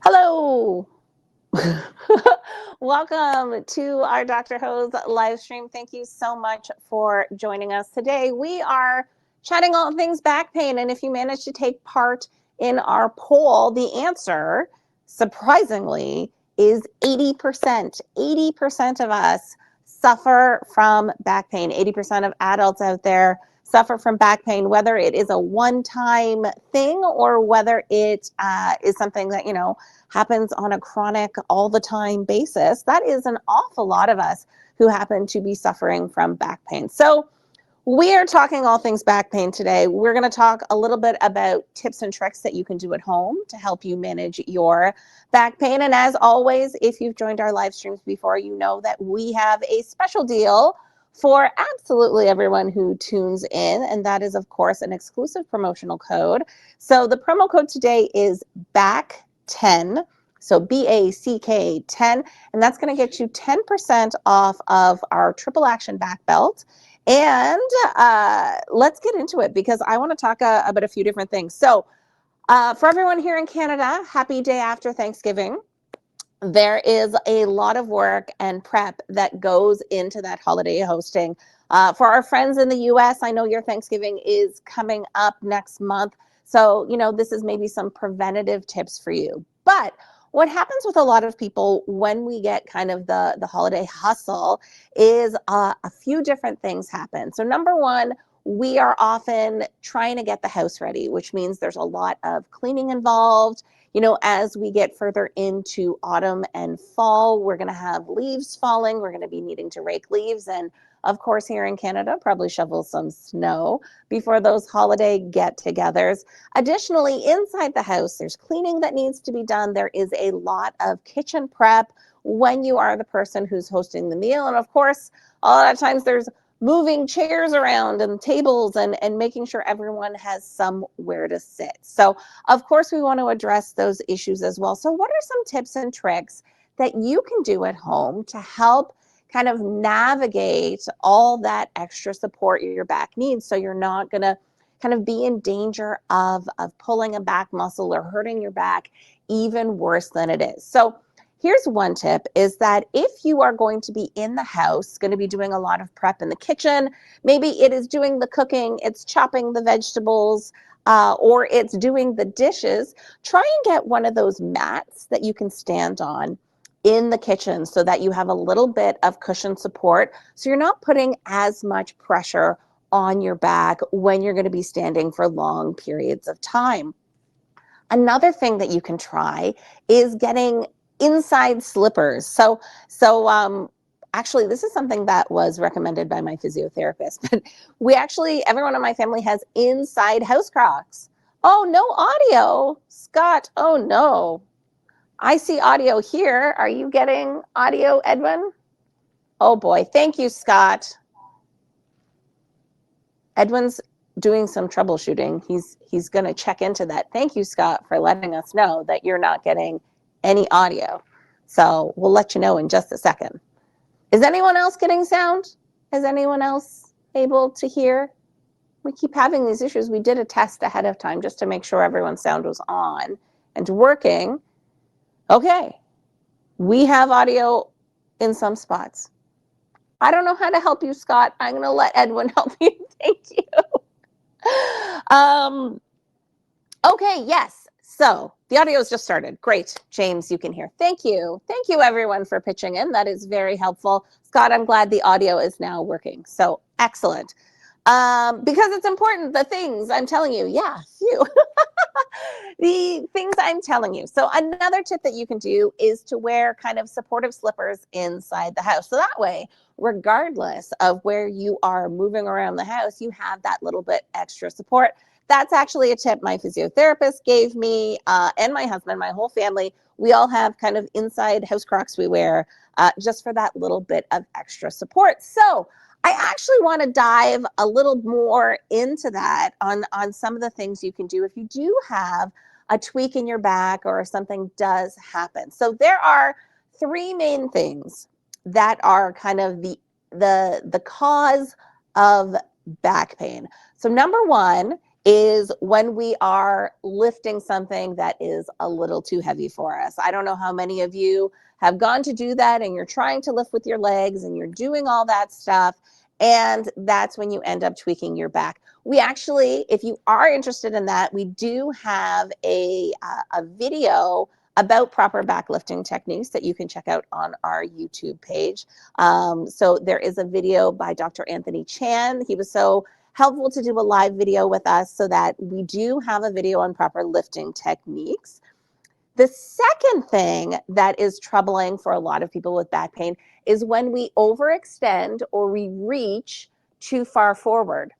Hello. Welcome to our Dr. Ho's live stream. Thank you so much for joining us today. We are chatting all things back pain. And if you managed to take part in our poll, the answer, surprisingly, is 80%. 80% of us suffer from back pain. 80% of adults out there suffer from back pain, whether it is a one-time thing or whether it is something that, happens on a chronic all the time basis. That is an awful lot of us who happen to be suffering from back pain. So we are talking all things back pain today. We're going to talk a little bit about tips and tricks that you can do at home to help you manage your back pain. And as always, if you've joined our live streams before, you know that we have a special deal for absolutely everyone who tunes in. And that is, of course, an exclusive promotional code. So the promo code today is BACK10. So BACK 10. And that's going to get you 10% off of our triple action back belt. And let's get into it because I want to talk about a few different things. So for everyone here in Canada, happy day after Thanksgiving. There is a lot of work and prep that goes into that holiday hosting. For our friends in the US, I know your Thanksgiving is coming up next month. So, this is maybe some preventative tips for you. But what happens with a lot of people when we get kind of the holiday hustle is a few different things happen. So number one, we are often trying to get the house ready, which means there's a lot of cleaning involved. As we get further into autumn and fall, we're going to have leaves falling. We're going to be needing to rake leaves. And of course, here in Canada, probably shovel some snow before those holiday get-togethers. Additionally, inside the house, there's cleaning that needs to be done. There is a lot of kitchen prep when you are the person who's hosting the meal. And of course, a lot of times there's moving chairs around and tables and making sure everyone has somewhere to sit. So of course, we want to address those issues as well. So what are some tips and tricks that you can do at home to help kind of navigate all that extra support your back needs so you're not going to kind of be in danger of pulling a back muscle or hurting your back even worse than it is. So here's one tip is that if you are going to be in the house, going to be doing a lot of prep in the kitchen, maybe it is doing the cooking, it's chopping the vegetables, or it's doing the dishes, try and get one of those mats that you can stand on in the kitchen so that you have a little bit of cushion support so you're not putting as much pressure on your back when you're going to be standing for long periods of time. Another thing that you can try is getting inside slippers. Actually, this is something that was recommended by my physiotherapist, but everyone in my family has inside house Crocs. Oh, no audio, Scott. Oh, no. I see audio here. Are you getting audio, Edwin? Oh, boy. Thank you, Scott. Edwin's doing some troubleshooting. He's going to check into that. Thank you, Scott, for letting us know that you're not getting any audio. So we'll let you know in just a second. Is anyone else getting sound? Is anyone else able to hear? We keep having these issues. We did a test ahead of time just to make sure everyone's sound was on and working. Okay, we have audio in some spots. I don't know how to help you, Scott. I'm going to let Edwin help you. Thank you. Okay, yes. So the audio has just started. Great. James, you can hear. Thank you. Thank you, everyone, for pitching in. That is very helpful. Scott, I'm glad the audio is now working. So excellent. Because it's important, the things I'm telling you. Yeah, phew. The things I'm telling you. So another tip that you can do is to wear kind of supportive slippers inside the house. So that way, regardless of where you are moving around the house, you have that little bit extra support. That's actually a tip my physiotherapist gave me and my husband, my whole family. We all have kind of inside house Crocs we wear just for that little bit of extra support. So I actually want to dive a little more into that on some of the things you can do if you do have a tweak in your back or something does happen. So there are three main things that are kind of the cause of back pain. So number one is when we are lifting something that is a little too heavy for us. I don't know how many of you have gone to do that and you're trying to lift with your legs and you're doing all that stuff, and that's when you end up tweaking your back. We actually, if you are interested in that, we do have a video about proper back lifting techniques that you can check out on our YouTube page. So there is a video by Dr. Anthony Chan. He was so helpful to do a live video with us so that we do have a video on proper lifting techniques. The second thing that is troubling for a lot of people with back pain is when we overextend or we reach too far forward.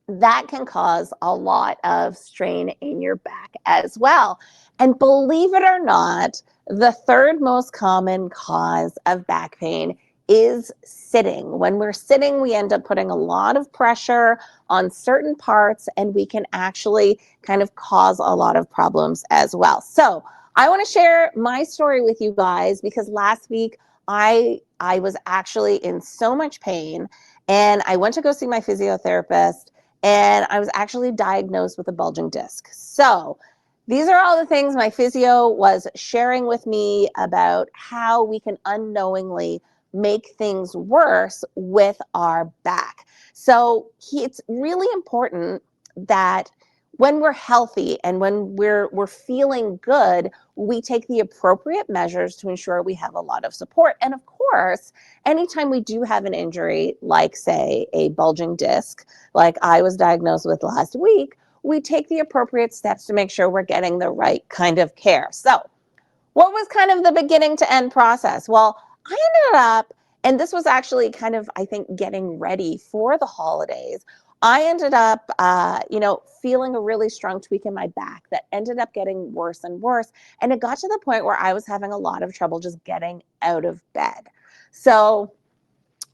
That can cause a lot of strain in your back as well. And believe it or not, the third most common cause of back pain is sitting. When we're sitting, we end up putting a lot of pressure on certain parts, and we can actually kind of cause a lot of problems as well. So I want to share my story with you guys because last week I was actually in so much pain, and I went to go see my physiotherapist, and I was actually diagnosed with a bulging disc. So these are all the things my physio was sharing with me about how we can unknowingly make things worse with our back. So it's really important that when we're healthy and when we're feeling good, we take the appropriate measures to ensure we have a lot of support. And of course, anytime we do have an injury, like say a bulging disc, like I was diagnosed with last week, we take the appropriate steps to make sure we're getting the right kind of care. So what was kind of the beginning to end process? Well, I ended up, and this was actually kind of, I think, getting ready for the holidays. I ended up, feeling a really strong tweak in my back that ended up getting worse and worse. And it got to the point where I was having a lot of trouble just getting out of bed. So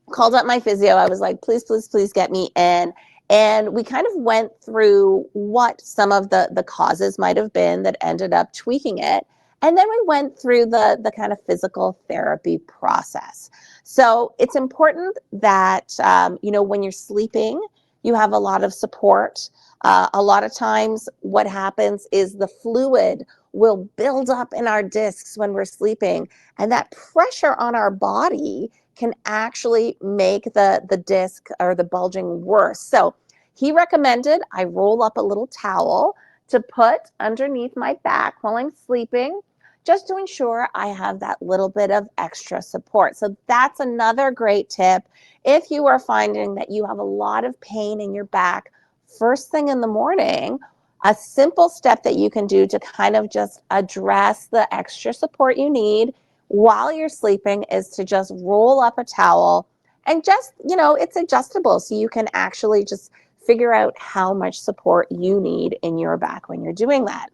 called up my physio. I was like, please, please, please get me in. And we kind of went through what some of the causes might have been that ended up tweaking it. And then we went through the kind of physical therapy process. So it's important that, when you're sleeping, you have a lot of support. A lot of times what happens is the fluid will build up in our discs when we're sleeping. And that pressure on our body can actually make the disc or the bulging worse. So he recommended I roll up a little towel to put underneath my back while I'm sleeping, just to ensure I have that little bit of extra support. So that's another great tip. If you are finding that you have a lot of pain in your back first thing in the morning, a simple step that you can do to kind of just address the extra support you need while you're sleeping is to just roll up a towel, and just, it's adjustable. So you can actually just figure out how much support you need in your back when you're doing that.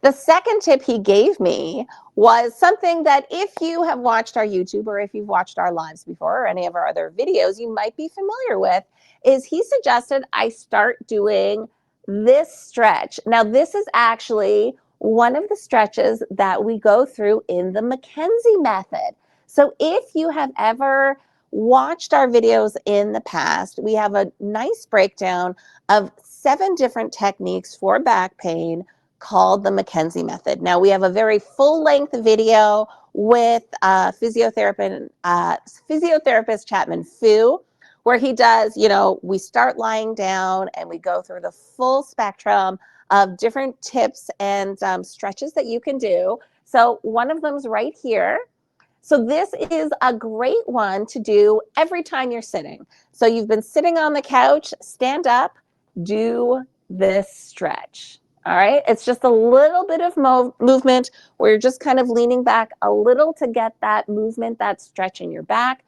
The second tip he gave me was something that if you have watched our YouTube or if you've watched our lives before or any of our other videos, you might be familiar with, is he suggested I start doing this stretch. Now, this is actually one of the stretches that we go through in the McKenzie Method. So if you have ever watched our videos in the past, we have a nice breakdown of 7 different techniques for back pain called the McKenzie Method. Now, we have a very full-length video with physiotherapist Chapman Fu, where he does, we start lying down and we go through the full spectrum of different tips and stretches that you can do. So one of them is right here. So this is a great one to do every time you're sitting. So you've been sitting on the couch, stand up, do this stretch. All right, it's just a little bit of movement where you're just kind of leaning back a little to get that movement, that stretch in your back.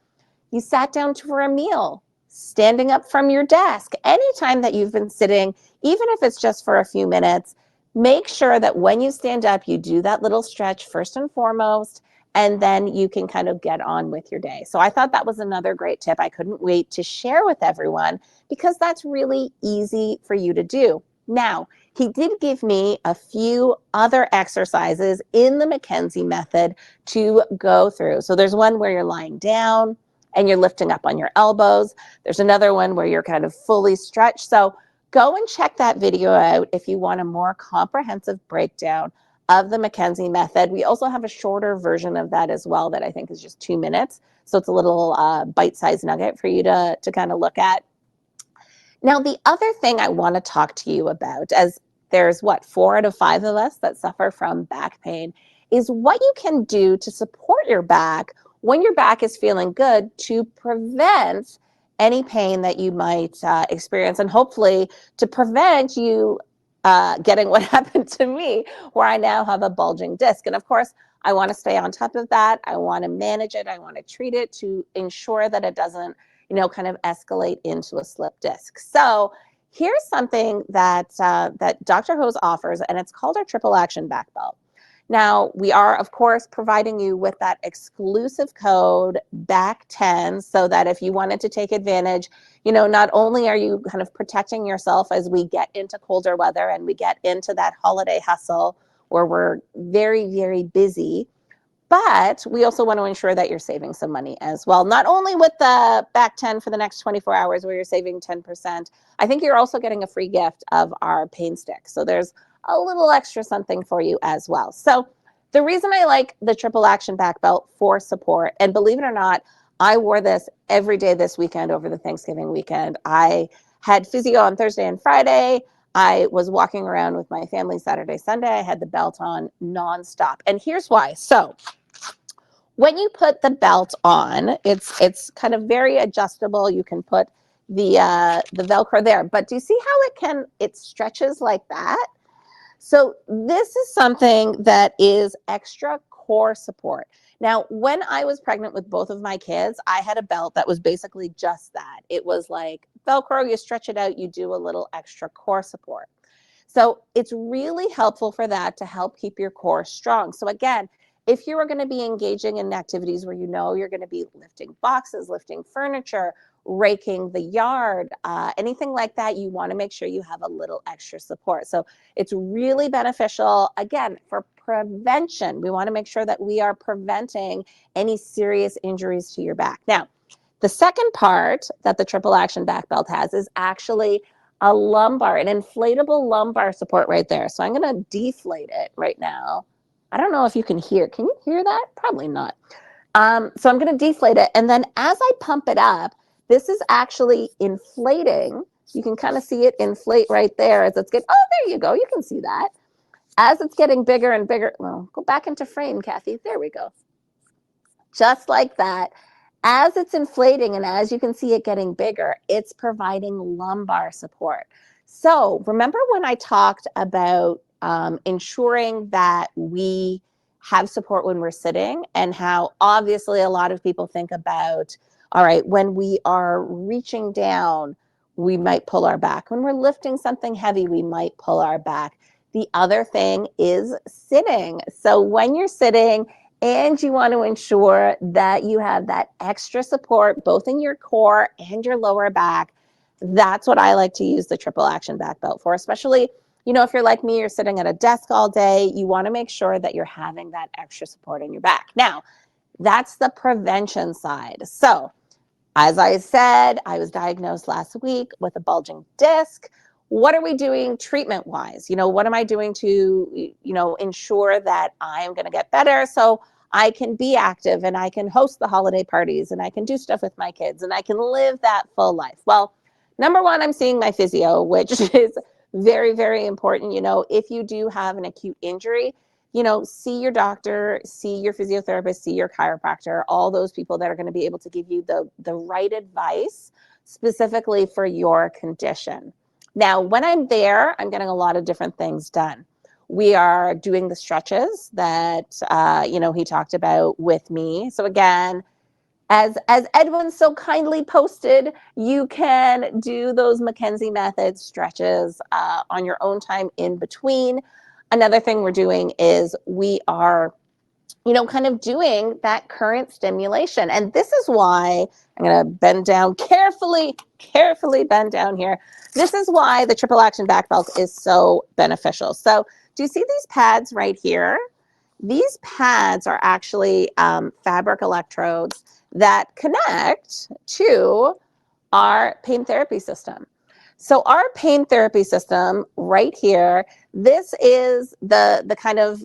You sat down for a meal, standing up from your desk. Anytime that you've been sitting, even if it's just for a few minutes, make sure that when you stand up, you do that little stretch first and foremost, and then you can kind of get on with your day. So I thought that was another great tip I couldn't wait to share with everyone, because that's really easy for you to do. Now, he did give me a few other exercises in the McKenzie Method to go through. So there's one where you're lying down and you're lifting up on your elbows. There's another one where you're kind of fully stretched. So go and check that video out if you want a more comprehensive breakdown of the McKenzie Method. We also have a shorter version of that as well that I think is just 2 minutes. So it's a little bite-sized nugget for you to kind of look at. Now, the other thing I want to talk to you about, as there's 4 out of 5 of us that suffer from back pain, is what you can do to support your back when your back is feeling good to prevent any pain that you might experience, and hopefully to prevent you getting what happened to me, where I now have a bulging disc. And of course, I want to stay on top of that. I want to manage it. I want to treat it to ensure that it doesn't kind of escalate into a slip disc. So here's something that that Dr. Hose offers, and it's called our triple action back belt. Now, we are, of course, providing you with that exclusive code BACK10, so that if you wanted to take advantage, not only are you kind of protecting yourself as we get into colder weather and we get into that holiday hustle where we're very, very busy, but we also want to ensure that you're saving some money as well. Not only with the back 10 for the next 24 hours where you're saving 10%, I think you're also getting a free gift of our pain stick. So there's a little extra something for you as well. So the reason I like the triple action back belt for support, and believe it or not, I wore this every day this weekend over the Thanksgiving weekend. I had physio on Thursday and Friday. I was walking around with my family Saturday, Sunday. I had the belt on nonstop. And here's why. So when you put the belt on, it's kind of very adjustable. You can put the Velcro there, but do you see how it stretches like that? So this is something that is extra core support. Now, when I was pregnant with both of my kids, I had a belt that was basically just that. It was like Velcro, you stretch it out, you do a little extra core support. So it's really helpful for that to help keep your core strong. So again, if you are going to be engaging in activities where you're going to be lifting boxes, lifting furniture, raking the yard, anything like that, you want to make sure you have a little extra support. So it's really beneficial, again, for prevention. We want to make sure that we are preventing any serious injuries to your back. Now, the second part that the triple action back belt has is actually an inflatable lumbar support right there. So I'm going to deflate it right now. I don't know if you can hear. Can you hear that? Probably not. So I'm going to deflate it. And then as I pump it up, this is actually inflating. You can kind of see it inflate right there as it's getting, oh, there you go. You can see that. As it's getting bigger and bigger, well, go back into frame, Kathy. There we go. Just like that. As it's inflating and as you can see it getting bigger, it's providing lumbar support. So remember when I talked about ensuring that we have support when we're sitting, and how obviously a lot of people think about, all right, when we are reaching down, we might pull our back. When we're lifting something heavy, we might pull our back. The other thing is sitting. So when you're sitting, and you want to ensure that you have that extra support both in your core and your lower back, that's what I like to use the triple action back belt for. Especially, if you're like me, you're sitting at a desk all day, you want to make sure that you're having that extra support in your back. Now, that's the prevention side. So as I said, I was diagnosed last week with a bulging disc. What are we doing treatment-wise? What am I doing to, ensure that I'm going to get better so I can be active and I can host the holiday parties and I can do stuff with my kids and I can live that full life? Well, number one, I'm seeing my physio, which is very, very important. If you do have an acute injury, see your doctor, see your physiotherapist, see your chiropractor, all those people that are going to be able to give you the right advice specifically for your condition. Now, when I'm there, I'm getting a lot of different things done. We are doing the stretches that, he talked about with me. So again, as Edwin so kindly posted, you can do those McKenzie Method stretches on your own time in between. Another thing we're doing is we are, kind of doing that current stimulation. And this is why I'm going to bend down carefully bend down here. This is why the triple action back belt is so beneficial. So do you see these pads right here? These pads are actually fabric electrodes that connect to our pain therapy system. So our pain therapy system right here, this is the kind of,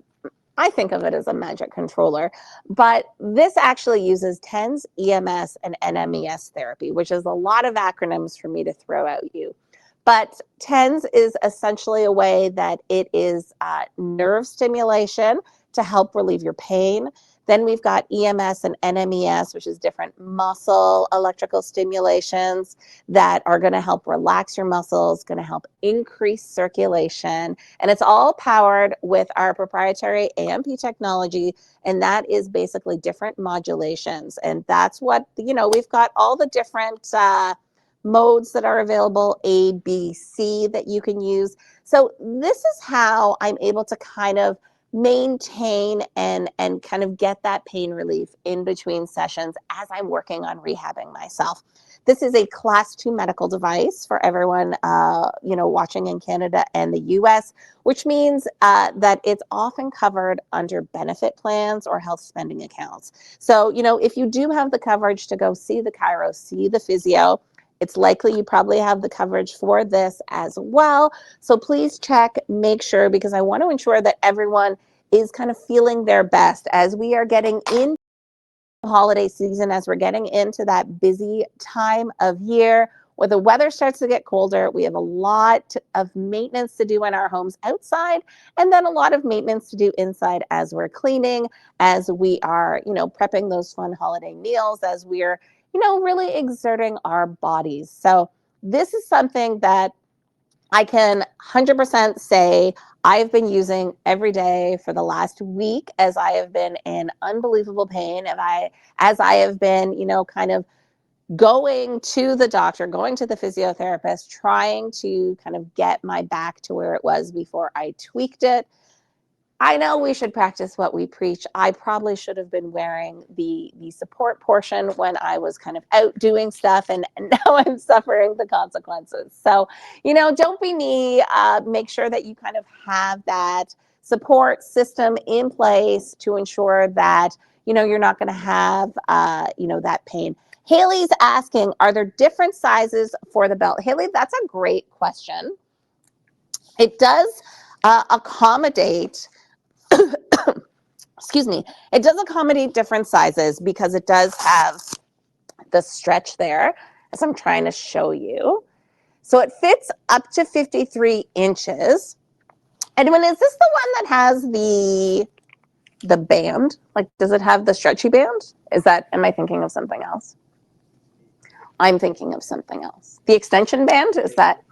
I think of it as a magic controller, but this actually uses TENS, EMS, and NMES therapy, which is a lot of acronyms for me to throw at you. But TENS is essentially a way that it is nerve stimulation to help relieve your pain. Then we've got EMS and NMES, which is different muscle electrical stimulations that are going to help relax your muscles, going to help increase circulation. And it's all powered with our proprietary AMP technology. And that is basically different modulations. And that's what, we've got all the different modes that are available, A, B, C, that you can use. So this is how I'm able to kind of maintain and kind of get that pain relief in between sessions as I'm working on rehabbing myself. This is a class 2 medical device for everyone, watching in Canada and the US, which means that it's often covered under benefit plans or health spending accounts. So, if you do have the coverage to go see the chiro, see the physio, it's likely you probably have the coverage for this as well. So please check, make sure, because I want to ensure that everyone is kind of feeling their best as we are getting into the holiday season, as we're getting into that busy time of year where the weather starts to get colder. We have a lot of maintenance to do in our homes outside, and then a lot of maintenance to do inside as we're cleaning, as we are, prepping those fun holiday meals, as we're, really exerting our bodies. So this is something that I can 100% say I've been using every day for the last week as I have been in unbelievable pain. And as I have been, kind of going to the doctor, going to the physiotherapist, trying to kind of get my back to where it was before I tweaked it. I know we should practice what we preach. I probably should have been wearing the support portion when I was kind of out doing stuff, and now I'm suffering the consequences. So, don't be me. Make sure that you kind of have that support system in place to ensure that, you're not going to have, that pain. Haley's asking, are there different sizes for the belt? Haley, that's a great question. It does accommodate excuse me, it does accommodate different sizes because it does have the stretch there, as I'm trying to show you. So it fits up to 53 inches. Edwin, is this the one that has the band? Like, does it have the stretchy band? Am I thinking of something else? I'm thinking of something else. The extension band, is that?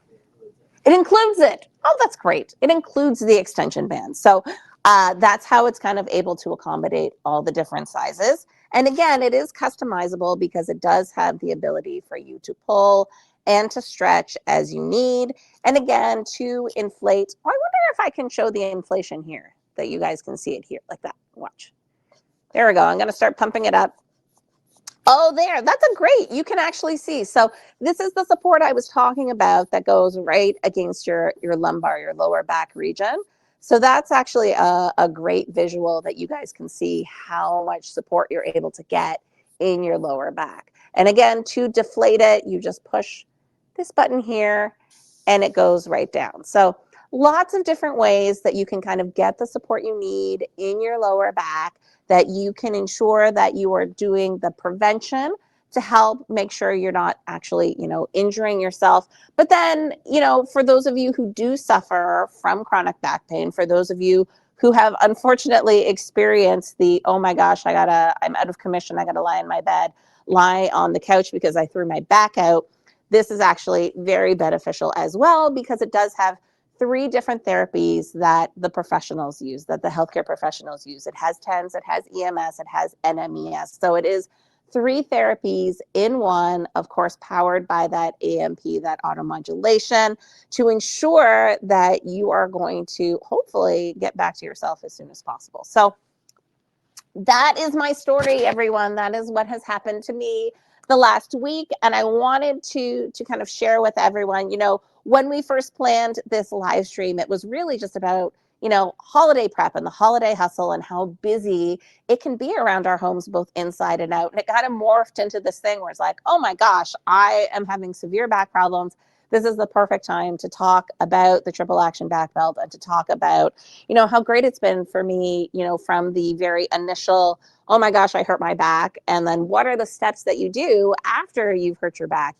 It includes it. Oh, that's great. It includes the extension band. So that's how it's kind of able to accommodate all the different sizes. And again, it is customizable because it does have the ability for you to pull and to stretch as you need. And again, to inflate. Oh, I wonder if I can show the inflation here, that you guys can see it here like that. Watch. There we go. I'm going to start pumping it up. Oh, there, that's a great, you can actually see. So this is the support I was talking about that goes right against your lumbar, your lower back region. So that's actually a great visual that you guys can see how much support you're able to get in your lower back. And again, to deflate it, you just push this button here and it goes right down. So lots of different ways that you can kind of get the support you need in your lower back, that you can ensure that you are doing the prevention to help make sure you're not actually, injuring yourself. But then, for those of you who do suffer from chronic back pain, for those of you who have unfortunately experienced oh my gosh, I'm out of commission, I gotta lie in my bed, lie on the couch because I threw my back out. This is actually very beneficial as well because it does have 3 different therapies that the professionals use, that the healthcare professionals use. It has TENS, it has EMS, it has NMES. So it is 3 therapies in one, of course, powered by that AMP, that automodulation, to ensure that you are going to hopefully get back to yourself as soon as possible. So that is my story, everyone. That is what has happened to me the last week. And I wanted to kind of share with everyone, when we first planned this live stream, it was really just about, holiday prep and the holiday hustle and how busy it can be around our homes, both inside and out. And it kind of morphed into this thing where it's like, oh my gosh, I am having severe back problems. this is the perfect time to talk about the triple action back belt and to talk about, how great it's been for me, from the very initial, oh my gosh, I hurt my back. And then what are the steps that you do after you've hurt your back?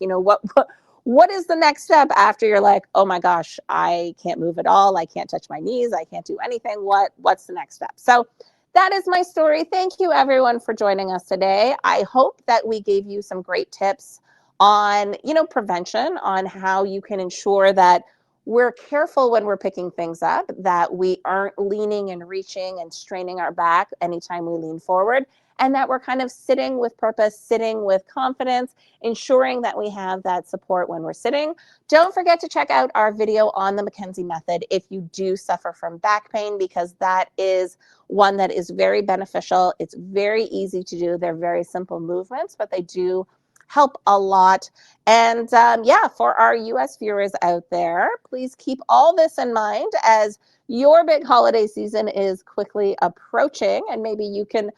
What is the next step after you're like, oh my gosh, I can't move at all. I can't touch my knees. I can't do anything. What's the next step? So that is my story. Thank you everyone for joining us today. I hope that we gave you some great tips on, prevention, on how you can ensure that we're careful when we're picking things up, that we aren't leaning and reaching and straining our back anytime we lean forward, and that we're kind of sitting with purpose, sitting with confidence, ensuring that we have that support when we're sitting. Don't forget to check out our video on the McKenzie Method if you do suffer from back pain, because that is one that is very beneficial. It's very easy to do. They're very simple movements, but they do help a lot. And yeah, for our US viewers out there, please keep all this in mind as your big holiday season is quickly approaching, and maybe you can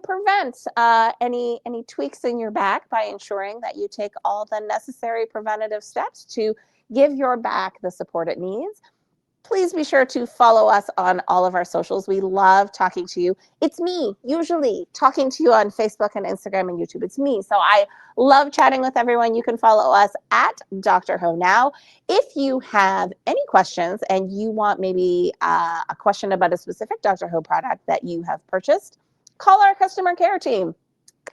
prevent any tweaks in your back by ensuring that you take all the necessary preventative steps to give your back the support it needs. Please be sure to follow us on all of our socials. We love talking to you. It's me, usually, talking to you on Facebook and Instagram and YouTube. It's me. So I love chatting with everyone. You can follow us at Dr. Ho Now. If you have any questions and you want maybe a question about a specific Dr. Ho product that you have purchased, call our customer care team.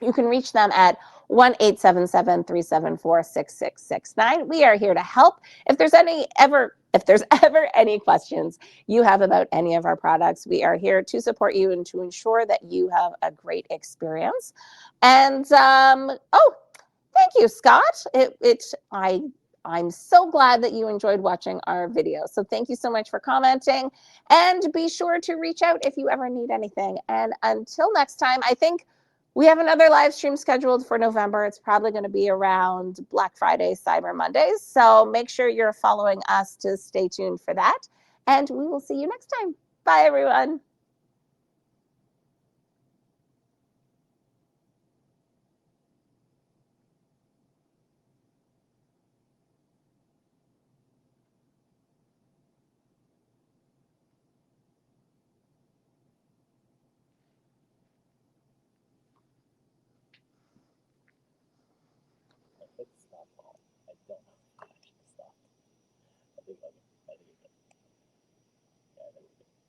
You can reach them at 1-877-374-6669. We are here to help. If there's ever any questions you have about any of our products, we are here to support you and to ensure that you have a great experience. And thank you, Scott. I'm so glad that you enjoyed watching our video. So thank you so much for commenting, and be sure to reach out if you ever need anything. And until next time, I think we have another live stream scheduled for November. It's probably going to be around Black Friday, Cyber Mondays. So make sure you're following us to stay tuned for that. And we will see you next time. Bye, everyone.